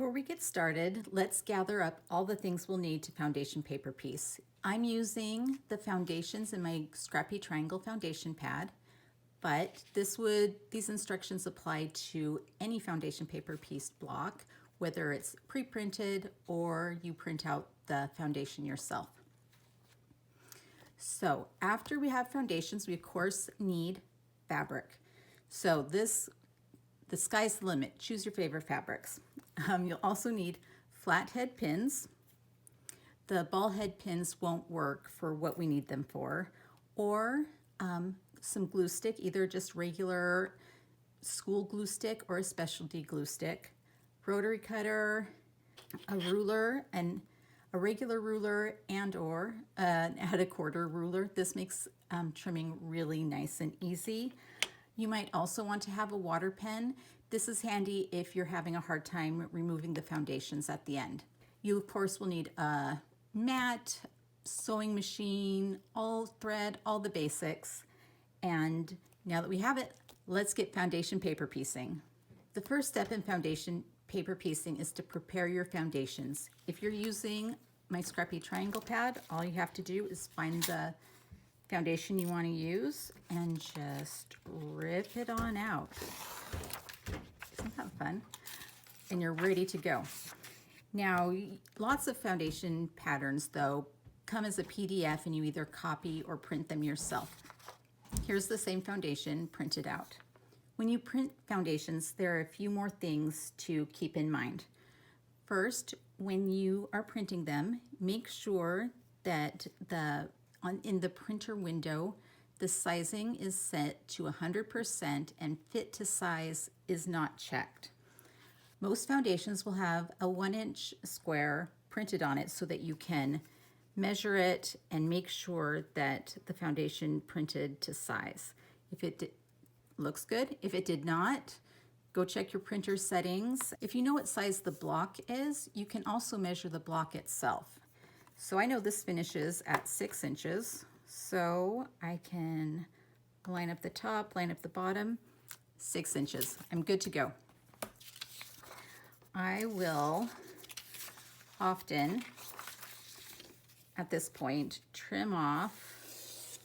Before we get started, let's gather up all the things we'll need to foundation paper piece. I'm using the foundations in my Scrappy Triangle foundation pad, but these instructions apply to any foundation paper piece block, whether it's pre-printed or you print out the foundation yourself. So after we have foundations, we of course need fabric. So the sky's the limit. Choose your favorite fabrics. You'll also need flathead pins. The ball head pins won't work for what we need them for, or some glue stick, either just regular school glue stick or a specialty glue stick, rotary cutter, a ruler, and a regular ruler and or add a quarter ruler. This makes trimming really nice and easy. You might also want to have a water pen. This is handy if you're having a hard time removing the foundations at the end. You of course will need a mat, sewing machine, all thread, all the basics. And now that we have it, let's get foundation paper piecing. The first step in foundation paper piecing is to prepare your foundations. If you're using my Scrappy Triangle pad, all you have to do is find the foundation you want to use and just rip it on out. Isn't that fun? And you're ready to go. Now, lots of foundation patterns though come as a PDF and you either copy or print them yourself. Here's the same foundation printed out. When you print foundations, there are a few more things to keep in mind. First, when you are printing them, make sure that in the printer window, the sizing is set to 100% and fit to size is not checked. Most foundations will have a 1-inch square printed on it so that you can measure it and make sure that the foundation printed to size. If it looks good, if it did not, go check your printer settings. If you know what size the block is, you can also measure the block itself. So I know this finishes at 6 inches, so I can line up the top, line up the bottom, 6 inches. I'm good to go. I will often, at this point, trim off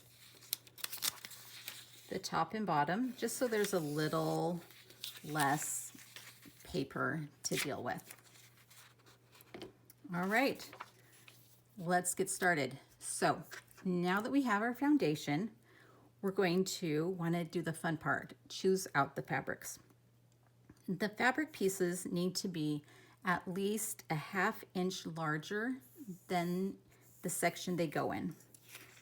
the top and bottom, just so there's a little less paper to deal with. All right, let's get started. So now that we have our foundation, we're going to want to do the fun part, choose out the fabrics. The fabric pieces need to be at least a 1/2 inch larger than the section they go in.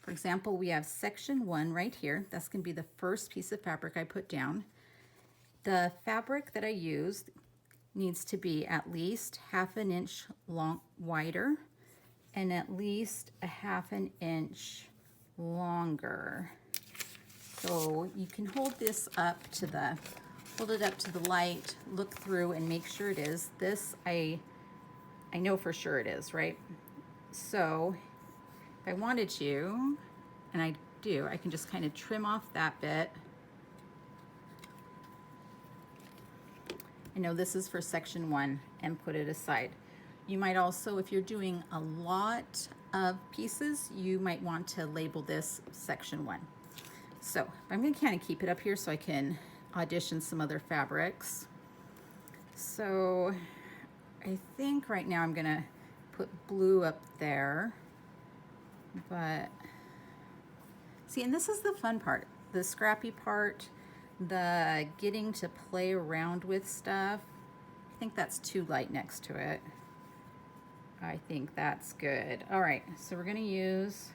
For example, we have section 1 right here. That's going to be the first piece of fabric I put down. The fabric that I used needs to be at least 1/2 inch wider and at least a 1/2 inch longer. So you can hold it up to the light, look through and make sure it is. This I know for sure it is, right? So if I wanted to, and I do, I can just kind of trim off that bit. I know this is for section 1 and put it aside. You might also, if you're doing a lot of pieces, you might want to label this section 1. So I'm going to kind of keep it up here so I can audition some other fabrics. So I think right now I'm going to put blue up there. But see, and this is the fun part, the scrappy part, the getting to play around with stuff. I think that's too light next to it. I think that's good. All right, so we're going to use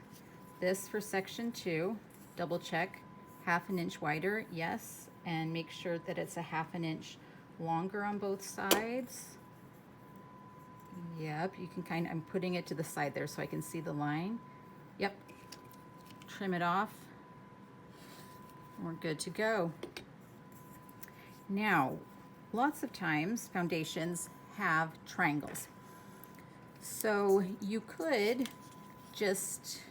this for section 2. Double check, 1/2 inch wider, yes, and make sure that it's a 1/2 inch longer on both sides. Yep, you can I'm putting it to the side there so I can see the line. Yep, trim it off. We're good to go. Now, lots of times foundations have triangles. So you could just,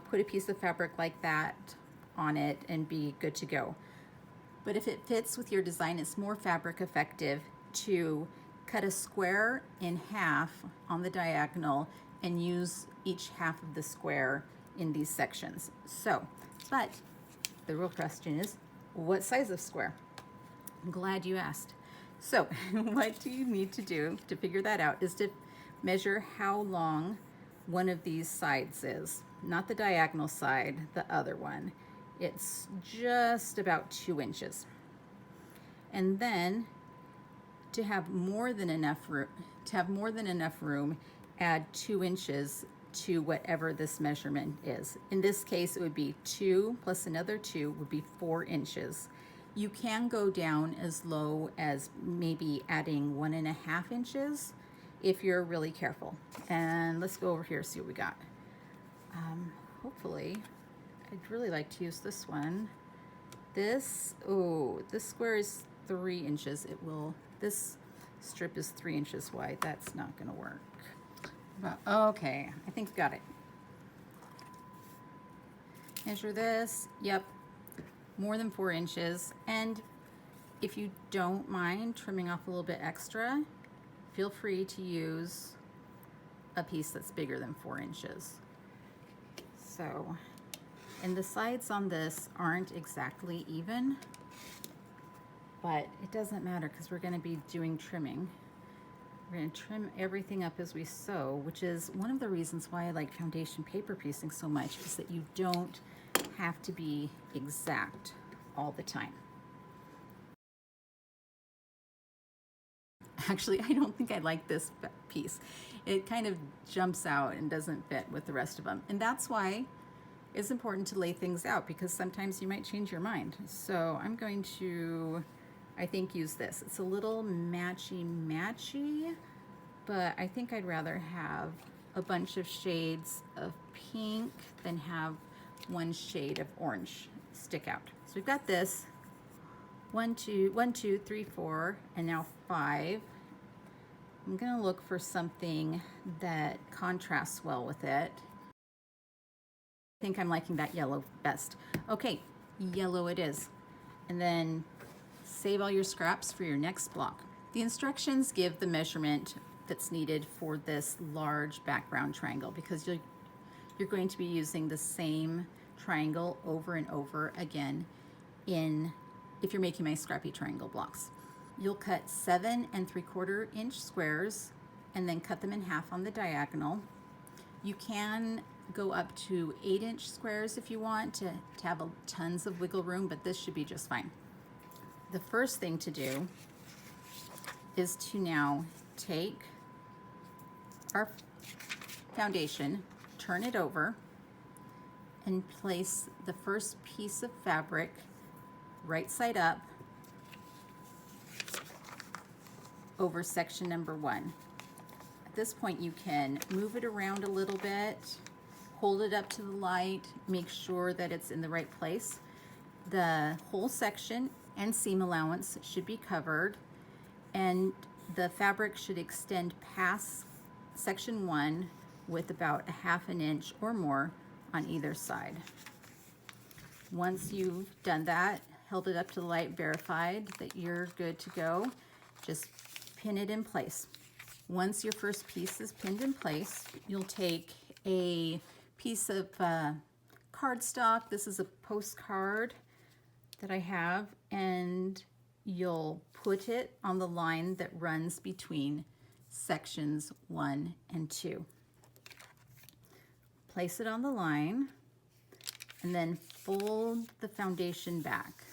put a piece of fabric like that on it and be good to go. But if it fits with your design, it's more fabric effective to cut a square in half on the diagonal and use each half of the square in these sections. So, but the real question is, what size of square? I'm glad you asked. So what do you need to do to figure that out is to measure how long one of these sides is. Not the diagonal side, the other one. It's just about 2 inches. And then to have more than enough room, add 2 inches to whatever this measurement is. In this case, it would be 2 plus another 2 would be 4 inches. You can go down as low as maybe adding 1.5 inches if you're really careful. And let's go over here, see what we got. Hopefully, I'd really like to use this one. This square is 3 inches. This strip is 3 inches wide. That's not gonna work. Okay, I think we got it. Measure this, yep, more than 4 inches. And if you don't mind trimming off a little bit extra, feel free to use a piece that's bigger than 4 inches. So, and the sides on this aren't exactly even, but it doesn't matter because we're going to be doing trimming. We're going to trim everything up as we sew, which is one of the reasons why I like foundation paper piecing so much, is that you don't have to be exact all the time. Actually, I don't think I like this piece. It kind of jumps out and doesn't fit with the rest of them. And that's why it's important to lay things out, because sometimes you might change your mind. So I'm going to, I think, use this. It's a little matchy, but I think I'd rather have a bunch of shades of pink than have one shade of orange stick out. So we've got this, 1, 2, 3, 4, and now 5. I'm gonna look for something that contrasts well with it. I think I'm liking that yellow best. Okay, yellow it is. And then save all your scraps for your next block. The instructions give the measurement that's needed for this large background triangle, because you're going to be using the same triangle over and over again if you're making my Scrappy Triangle blocks. You'll cut 7 3/4 inch squares and then cut them in half on the diagonal. You can go up to 8-inch squares if you want to have tons of wiggle room, but this should be just fine. The first thing to do is to now take our foundation, turn it over, and place the first piece of fabric right side up over section number 1. At this point, you can move it around a little bit, hold it up to the light, make sure that it's in the right place. The whole section and seam allowance should be covered, and the fabric should extend past section 1 with about 1/2 inch or more on either side. Once you've done that, held it up to the light, verified that you're good to go, just pin it in place. Once your first piece is pinned in place, you'll take a piece of cardstock. This is a postcard that I have, and you'll put it on the line that runs between sections 1 and 2. Place it on the line and then fold the foundation back.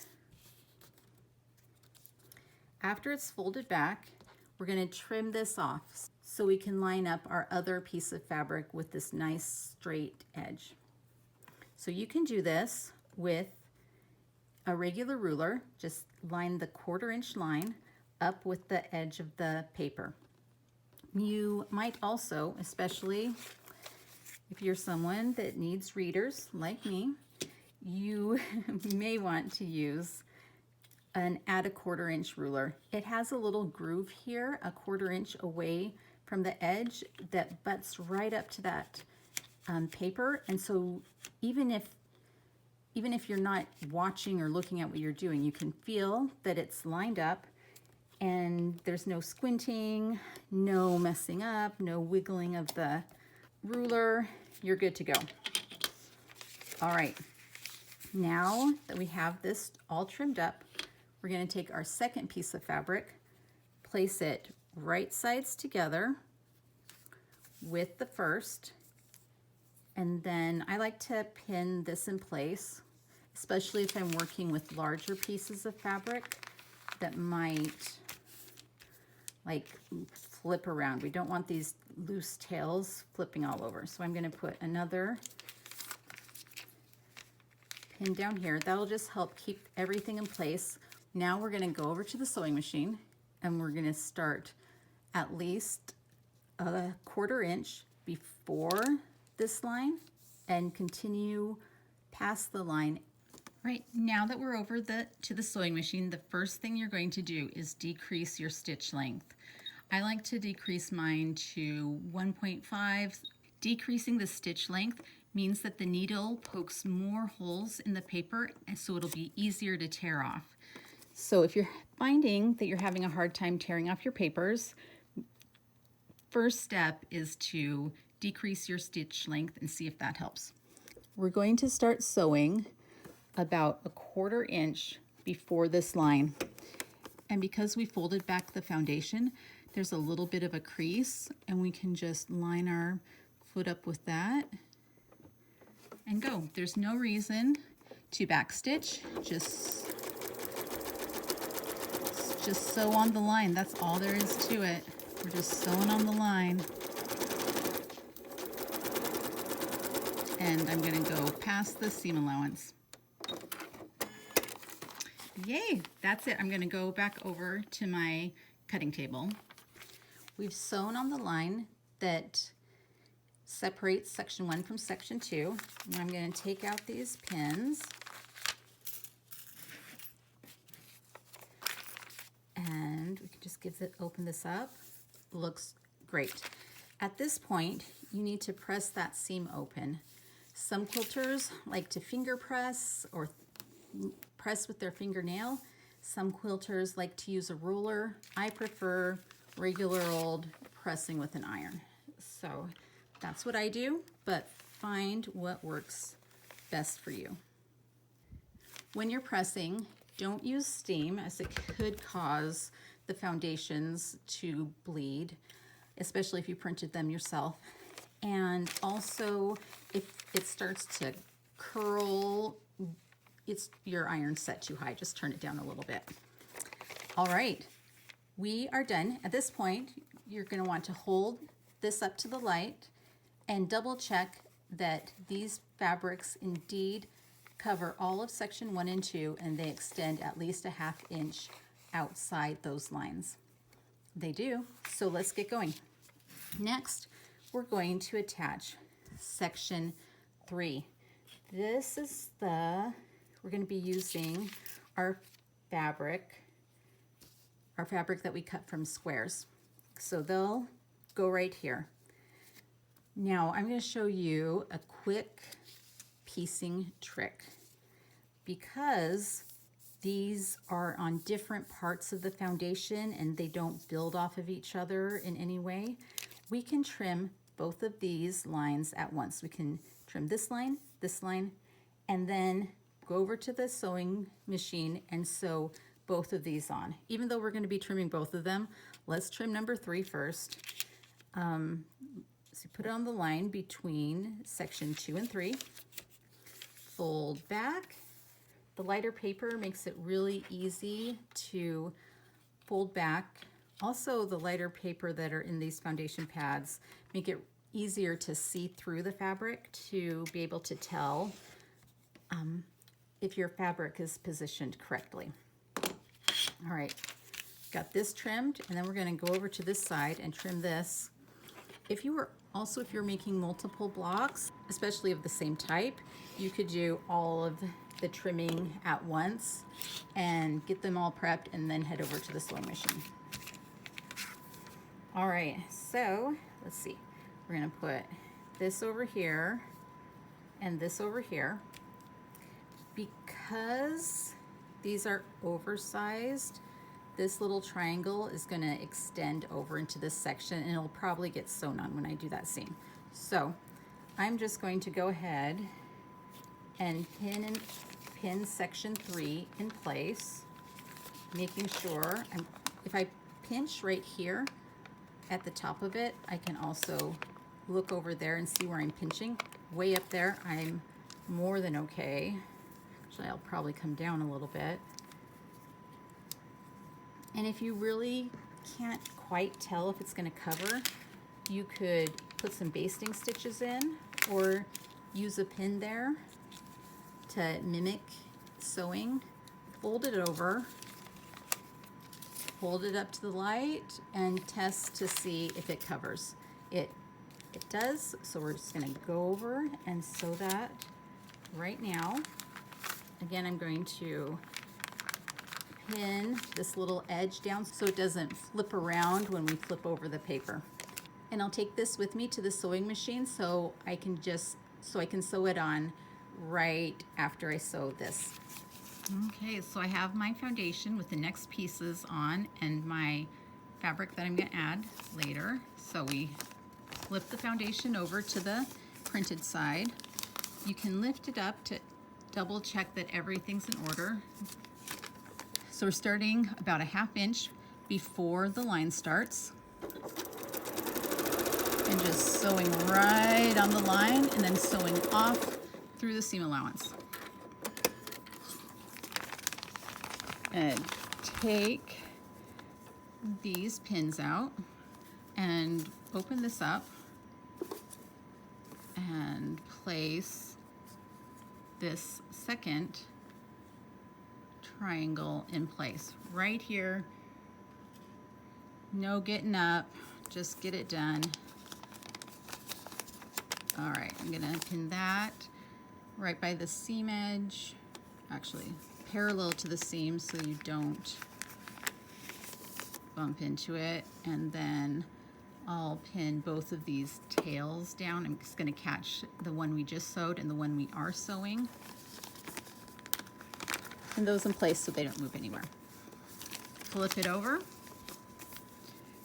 After it's folded back, we're going to trim this off so we can line up our other piece of fabric with this nice straight edge. So you can do this with a regular ruler. Just line the 1/4 inch line up with the edge of the paper. You might also, especially if you're someone that needs readers like me, you may want to use an add a 1/4 inch ruler. It has a little groove here, a 1/4 inch away from the edge, that butts right up to that paper. And so even if you're not watching or looking at what you're doing, you can feel that it's lined up, and there's no squinting, no messing up, no wiggling of the ruler. You're good to go. All right, now that we have this all trimmed up, we're going to take our second piece of fabric, place it right sides together with the first, and then I like to pin this in place, especially if I'm working with larger pieces of fabric that might like flip around. We don't want these loose tails flipping all over. So I'm going to put another pin down here. That'll just help keep everything in place. Now we're going to go over to the sewing machine and we're going to start at least a 1/4 inch before this line and continue past the line. Right, now that we're over to the sewing machine, the first thing you're going to do is decrease your stitch length. I like to decrease mine to 1.5. Decreasing the stitch length means that the needle pokes more holes in the paper, and so it'll be easier to tear off. So if you're finding that you're having a hard time tearing off your papers, first step is to decrease your stitch length and see if that helps. We're going to start sewing about a 1/4 inch before this line. And because we folded back the foundation, there's a little bit of a crease, and we can just line our foot up with that and go. There's no reason to backstitch, just sew on the line. That's all there is to it. We're just sewing on the line. And I'm gonna go past the seam allowance. Yay, that's it. I'm gonna go back over to my cutting table. We've sewn on the line that separates section 1 from section 2. And I'm gonna take out these pins. And we can just open this up. Looks great. At this point, you need to press that seam open. Some quilters like to finger press or press with their fingernail. Some quilters like to use a ruler. I prefer regular old pressing with an iron. So that's what I do, but find what works best for you. When you're pressing, don't use steam, as it could cause the foundations to bleed, especially if you printed them yourself. And also, if it starts to curl, it's your iron set too high. Just turn it down a little bit. All right, we are done. At this point, you're going to want to hold this up to the light and double check that these fabrics indeed cover all of section 1 and 2, and they extend at least a 1/2 inch outside those lines. They do, so let's get going. Next, we're going to attach section 3. This is we're going to be using our fabric that we cut from squares. So they'll go right here. Now I'm going to show you a quick piecing trick. Because these are on different parts of the foundation and they don't build off of each other in any way, we can trim both of these lines at once. We can trim this line, and then go over to the sewing machine and sew both of these on. Even though we're going to be trimming both of them, let's trim number 3 first. So put it on the line between section 2 and 3. Fold back. The lighter paper makes it really easy to fold back. Also, the lighter paper that are in these foundation pads make it easier to see through the fabric to be able to tell if your fabric is positioned correctly. All right, got this trimmed, and then we're going to go over to this side and trim this. If you're making multiple blocks, especially of the same type, you could do all of the trimming at once and get them all prepped and then head over to the sewing machine. All right, so let's see. We're gonna put this over here and this over here. Because these are oversized, this little triangle is going to extend over into this section, and it'll probably get sewn on when I do that seam. So I'm just going to go ahead and pin section 3 in place, making sure if I pinch right here at the top of it, I can also look over there and see where I'm pinching. Way up there, I'm more than okay. Actually, I'll probably come down a little bit. And if you really can't quite tell if it's going to cover, you could put some basting stitches in or use a pin there to mimic sewing. Fold it over, hold it up to the light, and test to see if it covers. It does, so we're just going to go over and sew that right now. Again, I'm going to pin this little edge down so it doesn't flip around when we flip over the paper. And I'll take this with me to the sewing machine so I can sew it on right after I sew this. Okay, so I have my foundation with the next pieces on and my fabric that I'm going to add later. So we flip the foundation over to the printed side. You can lift it up to double check that everything's in order. So we're starting about a 1/2 inch before the line starts and just sewing right on the line and then sewing off through the seam allowance. And take these pins out and open this up and place this second triangle in place right here. No getting up, just get it done. All right, I'm gonna pin that right by the seam edge, actually parallel to the seam so you don't bump into it, and then I'll pin both of these tails down. I'm just going to catch the one we just sewed and the one we are sewing. Pin those in place so they don't move anywhere. Flip it over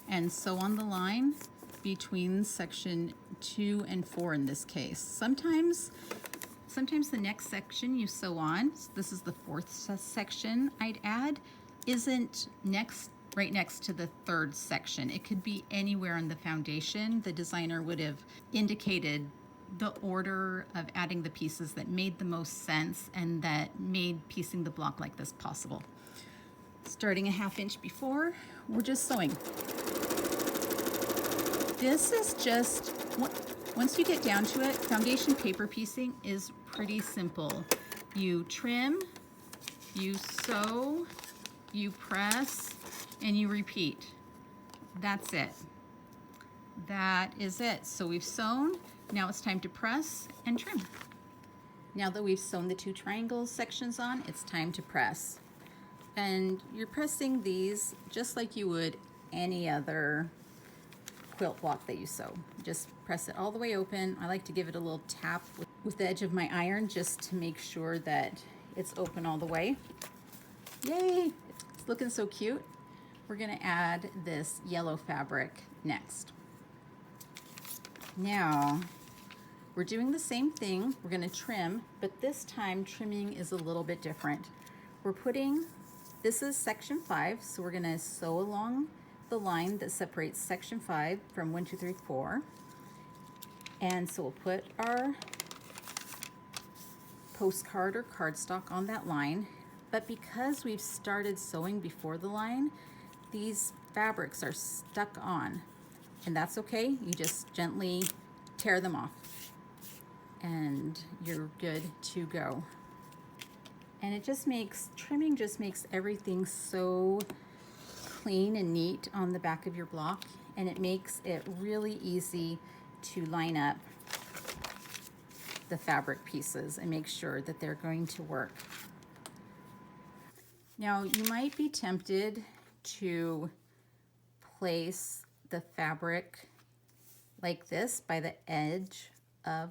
and sew on the line between section 2 and 4 in this case. Sometimes the next section you sew on, this is the 4th section I'd add, isn't right next to the 3rd section. It could be anywhere in the foundation. The designer would have indicated the order of adding the pieces that made the most sense and that made piecing the block like this possible. Starting a 1/2 inch before, we're just sewing. This is just, once you get down to it, foundation paper piecing is pretty simple. You trim, you sew, you press, and you repeat. That's it. That is it. So we've sewn. Now it's time to press and trim. Now that we've sewn the 2 triangle sections on, it's time to press. And you're pressing these just like you would any other quilt block that you sew. Just press it all the way open. I like to give it a little tap with the edge of my iron just to make sure that it's open all the way. Yay! It's looking so cute. We're going to add this yellow fabric next. Now, we're doing the same thing. We're going to trim, but this time trimming is a little bit different. This is section 5, so we're going to sew along the line that separates section 5 from 1, 2, 3, 4. And so we'll put our postcard or cardstock on that line. But because we've started sewing before the line, these fabrics are stuck on. And that's okay. You just gently tear them off and you're good to go. And trimming just makes everything so clean and neat on the back of your block, and it makes it really easy to line up the fabric pieces and make sure that they're going to work. Now, you might be tempted to place the fabric like this by the edge of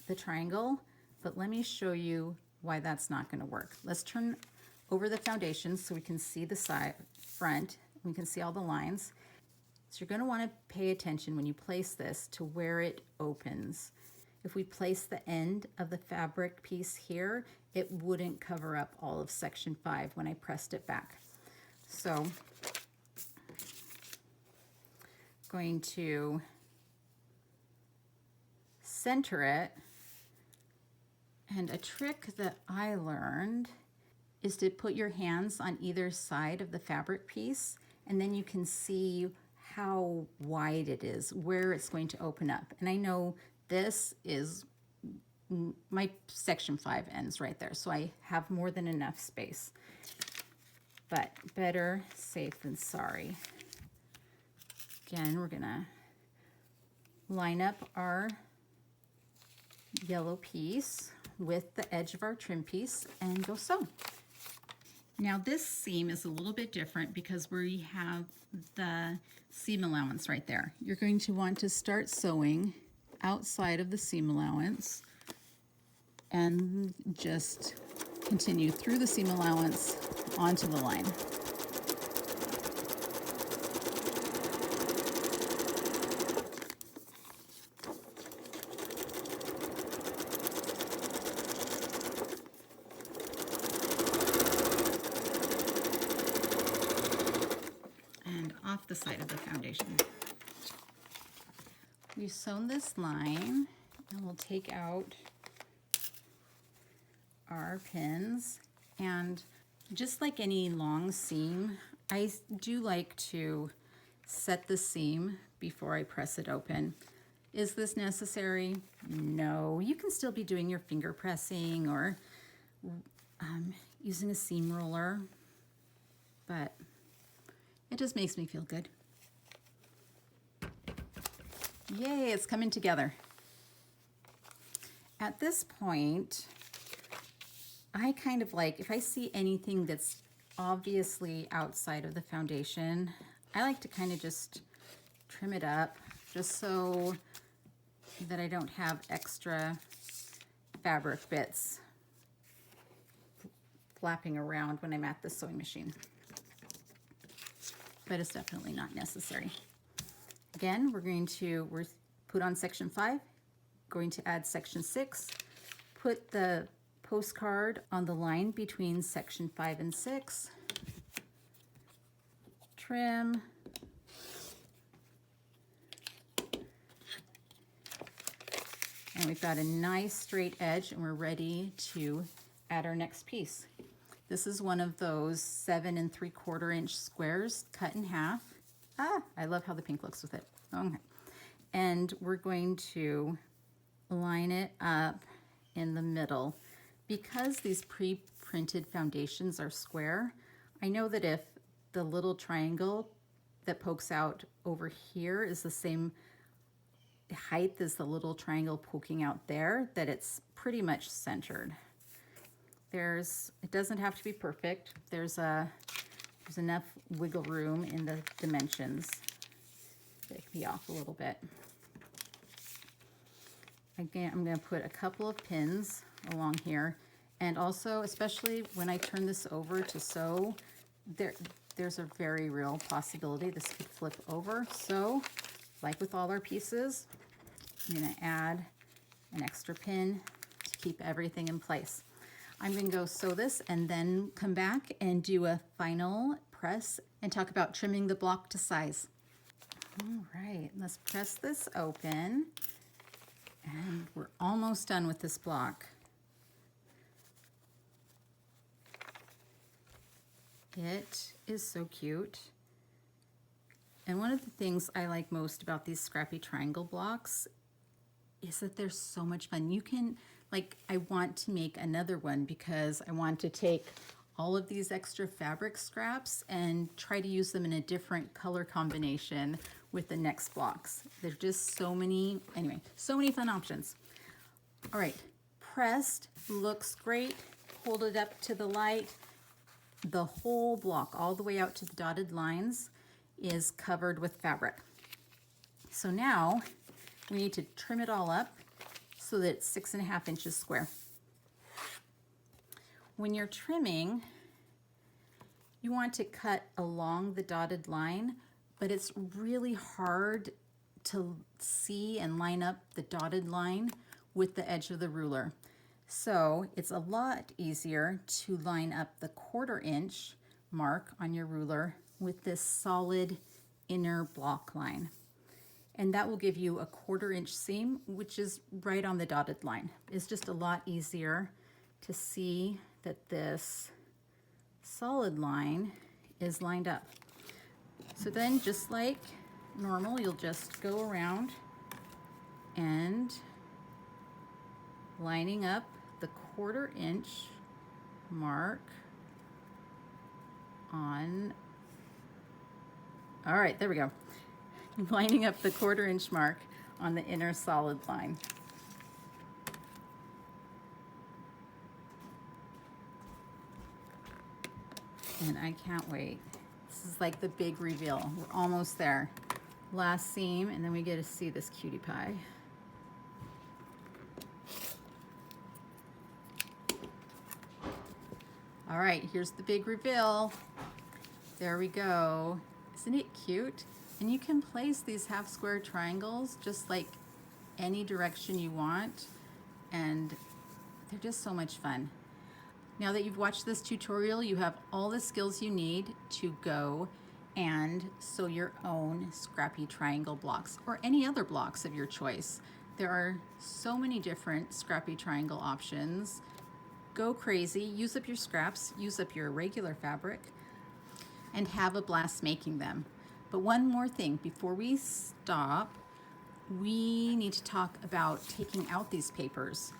the triangle, but let me show you why that's not going to work. Let's turn over the foundation so we can see the side front. We can see all the lines. So you're going to want to pay attention when you place this to where it opens. If we place the end of the fabric piece here, it wouldn't cover up all of section 5 when I pressed it back. So going to center it, and a trick that I learned is to put your hands on either side of the fabric piece, and then you can see how wide it is, where it's going to open up. And I know this is, my section 5 ends right there, so I have more than enough space. But better safe than sorry. Again, we're gonna line up our yellow piece with the edge of our trim piece and go sew. Now this seam is a little bit different because we have the seam allowance right there. You're going to want to start sewing outside of the seam allowance and just continue through the seam allowance onto the line. Off the side of the foundation. We've sewn this line, and we'll take out our pins, and just like any long seam, I do like to set the seam before I press it open. Is this necessary? No. You can still be doing your finger pressing or using a seam roller, but it just makes me feel good. Yay, it's coming together. At this point, I kind of like, if I see anything that's obviously outside of the foundation, I like to kind of just trim it up just so that I don't have extra fabric bits flapping around when I'm at the sewing machine. But it's definitely not necessary. Again, we're put on section 5, going to add section 6, put the postcard on the line between section 5 and 6, trim, and we've got a nice straight edge, and we're ready to add our next piece. This is one of those 7 3/4 inch squares cut in half. I love how the pink looks with it. Okay. And we're going to line it up in the middle. Because these pre-printed foundations are square, I know that if the little triangle that pokes out over here is the same height as the little triangle poking out there, that it's pretty much centered. It doesn't have to be perfect. There's enough wiggle room in the dimensions that it can be off a little bit. Again, I'm going to put a couple of pins along here, and also, especially when I turn this over to sew, there's a very real possibility this could flip over. So, like with all our pieces, I'm going to add an extra pin to keep everything in place. I'm going to go sew this and then come back and do a final press and talk about trimming the block to size. All right, let's press this open, and we're almost done with this block. It is so cute. And one of the things I like most about these Scrappy Triangle blocks is that they're so much fun. You can, like, I want to make another one because I want to take all of these extra fabric scraps and try to use them in a different color combination with the next blocks. There's just so many, anyway, so many fun options. All right, pressed, looks great. Hold it up to the light. The whole block, all the way out to the dotted lines, is covered with fabric. So now we need to trim it all up so that it's 6.5 inches square. When you're trimming, You want to cut along the dotted line, but it's really hard to see and line up the dotted line with the edge of the ruler. So it's a lot easier to line up the 1/4 inch mark on your ruler with this solid inner block line. And that will give you a 1/4 inch seam, which is right on the dotted line. It's just a lot easier to see that this solid line is lined up. So then, just like normal, you'll just go around and lining up the 1/4 inch mark on, all right, there we go. Lining up the 1/4 inch mark on the inner solid line. And I can't wait. This is like the big reveal. We're almost there. Last seam, and then we get to see this cutie pie. All right, here's the big reveal. There we go. Isn't it cute? And you can place these half square triangles just like any direction you want, and they're just so much fun. Now that you've watched this tutorial, you have all the skills you need to go and sew your own scrappy triangle blocks or any other blocks of your choice. There are so many different scrappy triangle options. Go crazy, use up your scraps, use up your regular fabric, and have a blast making them. But one more thing before we stop, we need to talk about taking out these papers.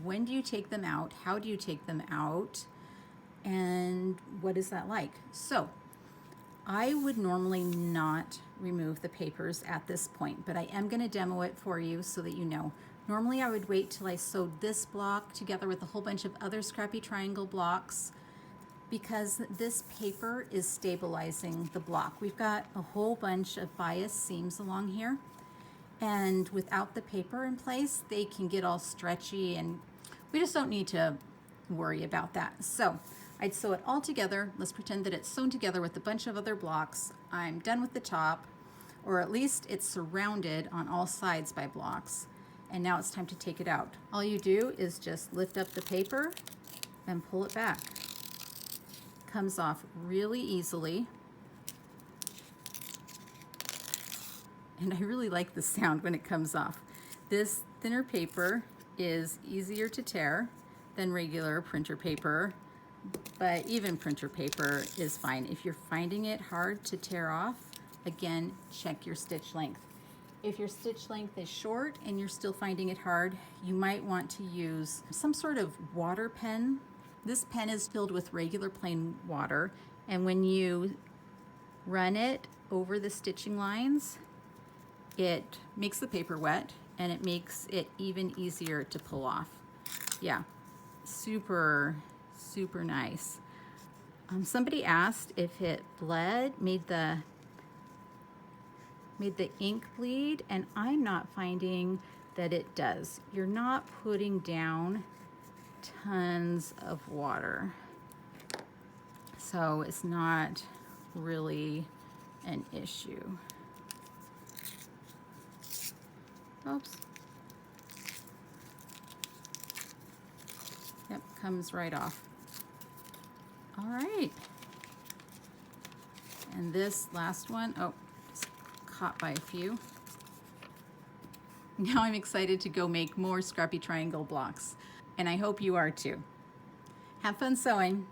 When do you take them out? How do you take them out? And what is that like? So I would normally not remove the papers at this point, but I am going to demo it for you so that you know. Normally I would wait till I sewed this block together with a whole bunch of other scrappy triangle blocks, because this paper is stabilizing the block. We've got a whole bunch of bias seams along here, and without the paper in place, they can get all stretchy, and we just don't need to worry about that. So I'd sew it all together. Let's pretend that it's sewn together with a bunch of other blocks. I'm done with the top, or at least it's surrounded on all sides by blocks. And now it's time to take it out. All you do is just lift up the paper and pull it back. Comes off really easily. And I really like the sound when it comes off. This thinner paper is easier to tear than regular printer paper, but even printer paper is fine. If you're finding it hard to tear off, again, check your stitch length. If your stitch length is short and you're still finding it hard, you might want to use some sort of water pen. This pen is filled with regular plain water, and when you run it over the stitching lines, it makes the paper wet and it makes it even easier to pull off. Yeah, super, super nice. Somebody asked if it bled, made the ink bleed, and I'm not finding that it does. You're not putting down tons of water, so it's not really an issue. Oops. Yep, comes right off. All right. And this last one, oh, just caught by a few. Now I'm excited to go make more scrappy triangle blocks, and I hope you are too. Have fun sewing.